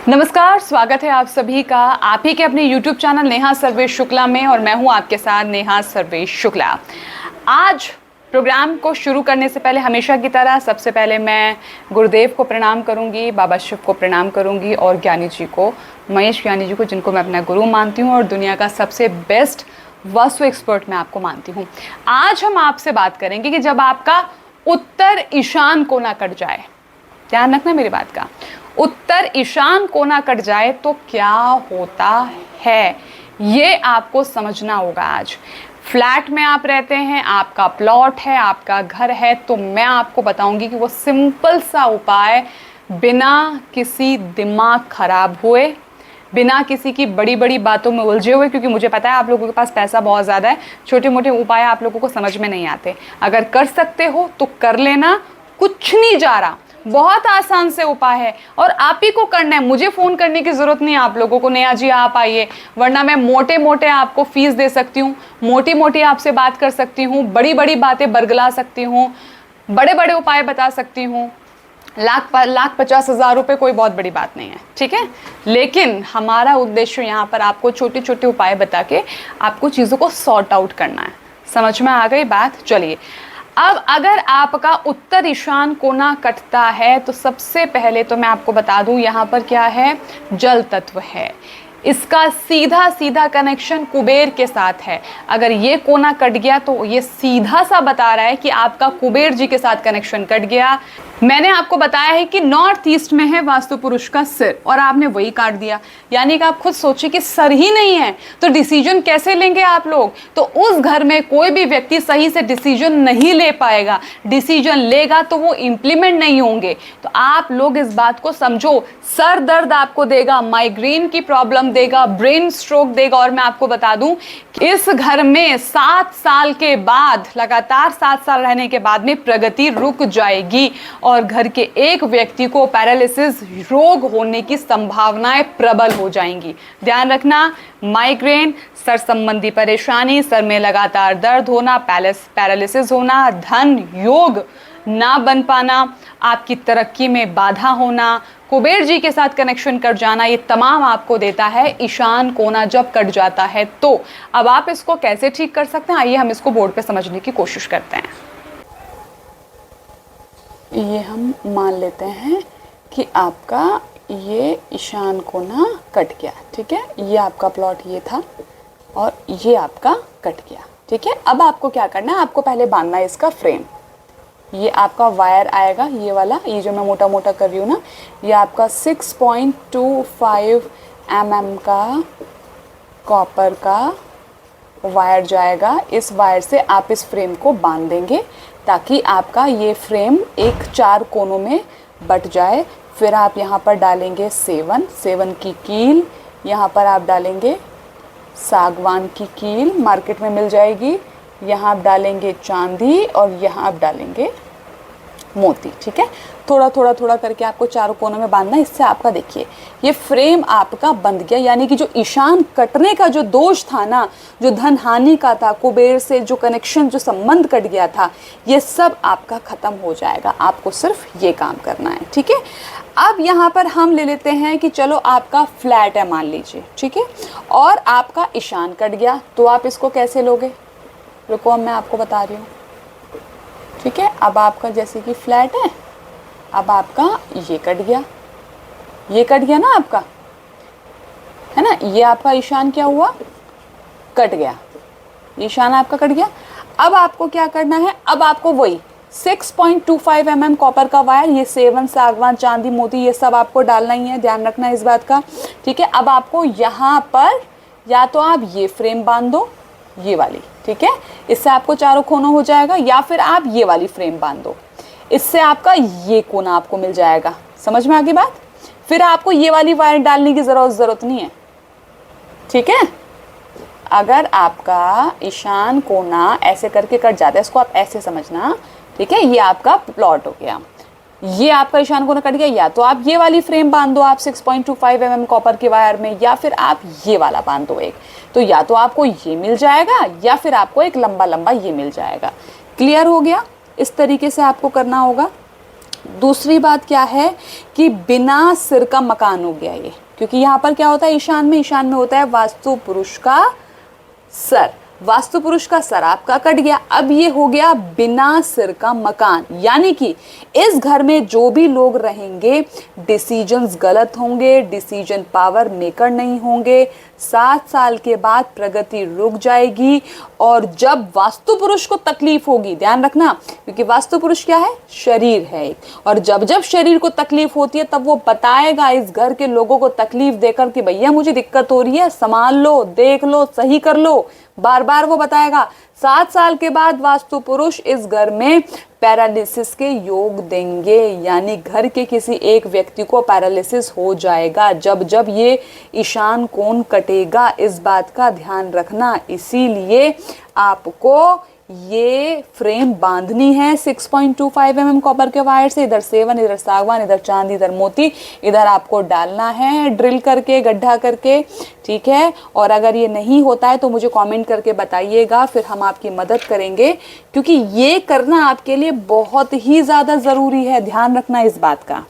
नमस्कार, स्वागत है आप सभी का आप ही के अपने YouTube चैनल नेहा सर्वेश शुक्ला में। और मैं हूं आपके साथ नेहा सर्वेश शुक्ला। आज प्रोग्राम को शुरू करने से पहले हमेशा की तरह सबसे पहले मैं गुरुदेव को प्रणाम करूंगी, बाबा शिव को प्रणाम करूंगी और ज्ञानी जी को, महेश ज्ञानी जी को, जिनको मैं अपना गुरु मानती हूँ और दुनिया का सबसे बेस्ट वास्तु एक्सपर्ट मैं आपको मानती हूँ। आज हम आपसे बात करेंगे कि जब आपका उत्तर ईशान कोना कट जाए, ध्यान रखना मेरी बात का, उत्तर ईशान कोना कट जाए तो क्या होता है, ये आपको समझना होगा। आज फ्लैट में आप रहते हैं, आपका प्लॉट है, आपका घर है, तो मैं आपको बताऊंगी कि वो सिंपल सा उपाय बिना किसी दिमाग खराब हुए, बिना किसी की बड़ी बड़ी बातों में उलझे हुए, क्योंकि मुझे पता है आप लोगों के पास पैसा बहुत ज़्यादा है, छोटे मोटे उपाय आप लोगों को समझ में नहीं आते। अगर कर सकते हो तो कर लेना, कुछ नहीं जा रहा, बहुत आसान से उपाय है और आप ही को करना है। मुझे फ़ोन करने की ज़रूरत नहीं है आप लोगों को, नेहा जी आप आइए, वरना मैं मोटे मोटे आपको फीस दे सकती हूँ, मोटी मोटी आपसे बात कर सकती हूँ, बड़ी बड़ी बातें बरगला सकती हूँ, बड़े बड़े उपाय बता सकती हूँ। लाख 50,000 रुपये कोई बहुत बड़ी बात नहीं है, ठीक है। लेकिन हमारा उद्देश्य यहाँ पर आपको छोटे छोटे उपाय बता के आपको चीज़ों को सॉर्ट आउट करना है। समझ में आ गई बात? चलिए, अब अगर आपका उत्तर ईशान कोना कटता है तो सबसे पहले तो मैं आपको बता दूं, यहाँ पर क्या है, जल तत्व है। इसका सीधा सीधा कनेक्शन कुबेर के साथ है। अगर ये कोना कट गया तो ये सीधा सा बता रहा है कि आपका कुबेर जी के साथ कनेक्शन कट गया। मैंने आपको बताया है कि नॉर्थ ईस्ट में है वास्तु पुरुष का सिर, और आपने वही काट दिया। यानी कि आप खुद सोचिए कि सर ही नहीं है तो डिसीजन कैसे लेंगे आप लोग? तो उस घर में कोई भी व्यक्ति सही से डिसीजन नहीं ले पाएगा। डिसीजन लेगा तो वो इम्प्लीमेंट नहीं होंगे। तो आप लोग इस बात को समझो, सर दर्द आपको देगा, माइग्रेन की प्रॉब्लम देगा, ब्रेन स्ट्रोक देगा। और मैं आपको बता दूं, इस घर में 7 साल के बाद, लगातार 7 साल रहने के बाद में प्रगति रुक जाएगी और घर के एक व्यक्ति को पैरालिसिस रोग होने की संभावनाएं प्रबल हो जाएंगी। ध्यान रखना, माइग्रेन, सर संबंधी परेशानी, सर में लगातार दर्द होना, पैरालिसिस होना, धन योग ना बन पाना, आपकी तरक्की में बाधा होना, कुबेर जी के साथ कनेक्शन कट जाना, ये तमाम आपको देता है ईशान कोना जब कट जाता है। तो अब आप इसको कैसे ठीक कर सकते हैं, आइए हम इसको बोर्ड पे समझने की कोशिश करते हैं। ये हम मान लेते हैं कि आपका ये ईशान कोना कट गया, ठीक है। ये आपका प्लॉट ये था और ये आपका कट गया, ठीक है। अब आपको क्या करना है, आपको पहले बांधना है इसका फ्रेम। ये आपका वायर आएगा, ये वाला, ये जो मैं मोटा मोटा कर रही हूँ ना, ये आपका 6.25 mm का कॉपर का वायर जाएगा। इस वायर से आप इस फ्रेम को बांध देंगे ताकि आपका ये फ्रेम एक 4 कोनों में बट जाए। फिर आप यहाँ पर डालेंगे सेवन की कील, यहाँ पर आप डालेंगे सागवान की कील, मार्केट में मिल जाएगी। यहाँ आप डालेंगे चांदी और यहाँ आप डालेंगे मोती, ठीक है। थोड़ा थोड़ा थोड़ा करके आपको 4 कोनों में बांधना। इससे आपका देखिए ये फ्रेम आपका बंध गया। यानी कि जो ईशान कटने का जो दोष था ना, जो धन हानि का था, कुबेर से जो कनेक्शन, जो संबंध कट गया था, ये सब आपका ख़त्म हो जाएगा। आपको सिर्फ ये काम करना है, ठीक है। अब यहाँ पर हम ले लेते हैं कि चलो आपका फ्लैट है मान लीजिए, ठीक है, और आपका ईशान कट गया, तो आप इसको कैसे लोगे? रुको, अब मैं आपको बता रही हूँ, ठीक है। अब आपका जैसे कि फ्लैट है, अब आपका ये कट गया, ये कट गया ना आपका, है ना, ये आपका ईशान क्या हुआ, कट गया, ईशान आपका कट गया। अब आपको क्या करना है, अब आपको वही 6.25 mm कॉपर का वायर, ये सेवन, सागवान, चांदी, मोती, ये सब आपको डालना ही है, ध्यान रखना इस बात का, ठीक है। अब आपको यहाँ पर या तो आप ये फ्रेम बांध दो, ये वाली, ठीक है, इससे आपको 4 कोना हो जाएगा, या फिर आप ये वाली फ्रेम बांध दो, इससे आपका ये कोना आपको मिल जाएगा। समझ में आ गई बात? फिर आपको ये वाली वायर डालने की जरूरत नहीं है, ठीक है। अगर आपका ईशान कोना ऐसे करके कट जाता है, इसको आप ऐसे समझना, ठीक है, ये आपका प्लॉट हो गया, ये आपका ईशान कोना कट गया, या तो आप ये वाली फ्रेम बांध दो आप 6.25 mm कॉपर के वायर में, या फिर आप ये वाला बांध दो एक, तो या तो आपको ये मिल जाएगा या फिर आपको एक लंबा लंबा ये मिल जाएगा। क्लियर हो गया? इस तरीके से आपको करना होगा। दूसरी बात क्या है कि बिना सिर का मकान हो गया ये, क्योंकि यहाँ पर क्या होता है ईशान में होता है वास्तु पुरुष का सर, वास्तु पुरुष का सर आपका कट गया, अब ये हो गया बिना सिर का मकान। यानी कि इस घर में जो भी लोग रहेंगे डिसीजंस गलत होंगे, डिसीजन पावर मेकर नहीं होंगे, 7 साल के बाद प्रगति रुक जाएगी। और जब वास्तु पुरुष को तकलीफ होगी, ध्यान रखना, क्योंकि वास्तु पुरुष क्या है, शरीर है, और जब जब शरीर को तकलीफ होती है तब वो बताएगा इस घर के लोगों को तकलीफ देकर कि भैया मुझे दिक्कत हो रही है, संभाल लो, देख लो, सही कर लो, बार बार वो बताएगा। 7 साल के बाद वास्तु पुरुष इस घर में पैरालिसिस के योग देंगे, यानी घर के किसी एक व्यक्ति को पैरालिसिस हो जाएगा जब जब ये ईशान कोण कटेगा। इस बात का ध्यान रखना, इसीलिए आपको ये फ्रेम बांधनी है 6.25 mm कॉपर के वायर से। इधर सेवन, इधर सागवान, इधर चांदी, इधर मोती, इधर आपको डालना है ड्रिल करके, गड्ढा करके, ठीक है। और अगर ये नहीं होता है तो मुझे कमेंट करके बताइएगा, फिर हम आपकी मदद करेंगे, क्योंकि ये करना आपके लिए बहुत ही ज़्यादा ज़रूरी है, ध्यान रखना इस बात का।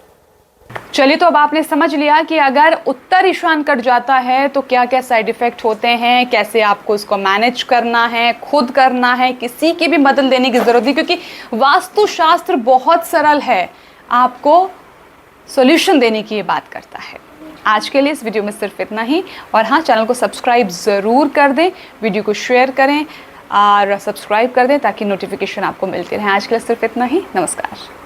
चलिए, तो अब आपने समझ लिया कि अगर उत्तर ईशान कट जाता है तो क्या क्या साइड इफ़ेक्ट होते हैं, कैसे आपको उसको मैनेज करना है, खुद करना है, किसी की भी मदद लेने की ज़रूरत नहीं, क्योंकि वास्तुशास्त्र बहुत सरल है, आपको सॉल्यूशन देने की ये बात करता है। आज के लिए इस वीडियो में सिर्फ इतना ही, और हाँ, चैनल को सब्सक्राइब ज़रूर कर दें, वीडियो को शेयर करें और सब्सक्राइब कर दें ताकि नोटिफिकेशन आपको मिलती रहे। आज के लिए सिर्फ इतना ही, नमस्कार।